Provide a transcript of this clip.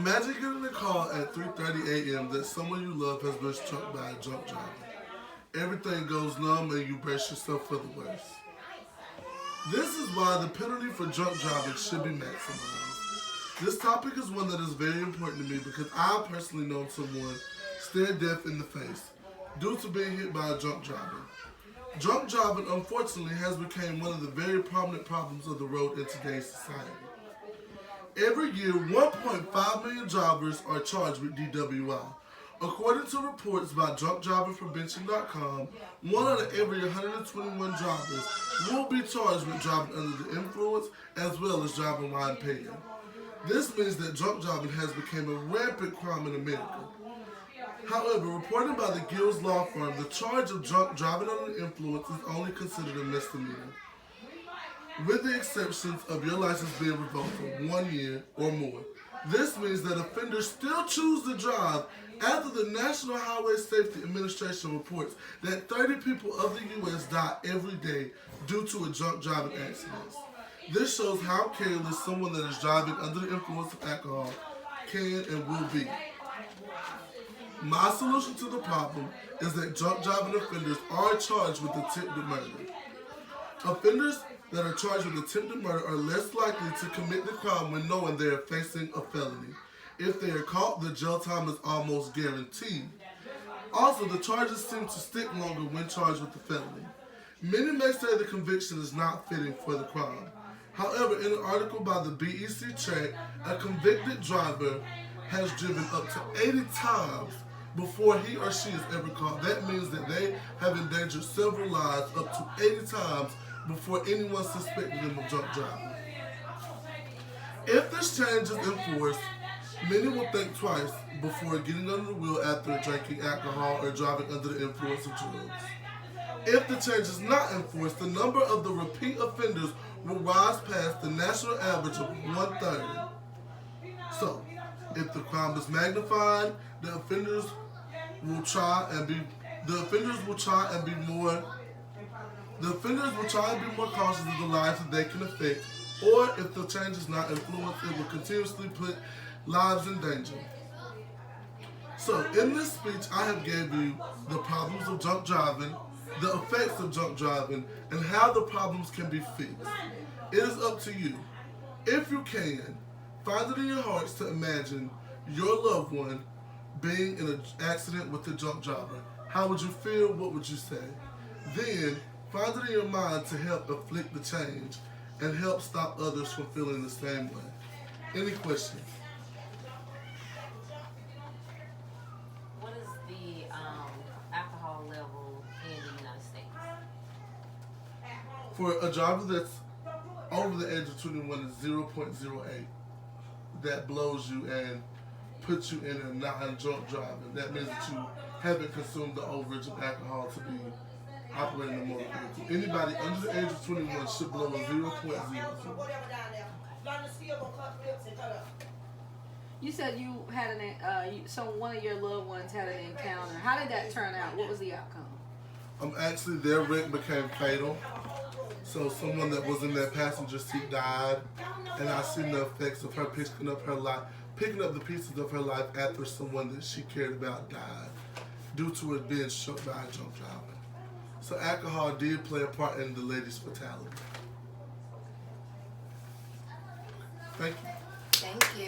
Imagine getting a call at 3:30 a.m. that someone you love has been struck by a drunk driver. Everything goes numb and you brace yourself for the worst. This is why the penalty for drunk driving should be maximized. This topic is one that is very important to me because I personally know someone stare death in the face due to being hit by a drunk driver. Drunk driving, unfortunately, has become one of the very prominent problems of the road in today's society. Every year, 1.5 million drivers are charged with DWI. According to reports by drunkdriverprevention.com, 1 out of every 121 drivers will be charged with driving under the influence as well as driving while impaired. This means that drunk driving has become a rampant crime in America. However, reported by the Gills law firm, the charge of drunk driving under the influence is only considered a misdemeanor, with the exceptions of your license being revoked for 1 year or more. This means that offenders still choose to drive after the National Highway Safety Administration reports that 30 people of the U.S. die every day due to a drunk driving accident. This shows how careless someone that is driving under the influence of alcohol can and will be. My solution to the problem is that drunk driving offenders are charged with attempted murder. Offenders that are charged with attempted murder are less likely to commit the crime when knowing they are facing a felony. If they are caught, the jail time is almost guaranteed. Also, the charges seem to stick longer when charged with the felony. Many may say the conviction is not fitting for the crime. However, in an article by the BEC Track, a convicted driver has driven up to 80 times before he or she is ever caught. That means that they have endangered several lives up to 80 times before anyone suspected them of drunk driving. If this change is enforced, many will think twice before getting under the wheel after drinking alcohol or driving under the influence of drugs. If the change is not enforced, the number of the repeat offenders will rise past the national average of 1/3. So, if the crime is magnified, the offenders will try and be more cautious of the lives that they can affect, or if the change is not influenced, it will continuously put lives in danger. So, in this speech, I have gave you the problems of drunk driving, the effects of drunk driving, and how the problems can be fixed. It is up to you. If you can, find it in your hearts to imagine your loved one being in an accident with a drunk driver. How would you feel? What would you say? Then, find it in your mind to help afflict the change and help stop others from feeling the same way. Any questions? What is the alcohol level in the United States? For a driver that's over the age of 21, is 0.08. That blows you and puts you in a non-drunk driving. That means that you haven't consumed the overage of alcohol to be operating a motor vehicle. Anybody under the age of 21 should blow a 0.00. You said you had one of your loved ones had an encounter. How did that turn out? What was the outcome? Actually, their wreck became fatal. So someone that was in that passenger seat died, and I seen the effects of her picking up the pieces of her life after someone that she cared about died due to it being struck by a drunk driver. So alcohol did play a part in the lady's fatality. Thank you. Thank you.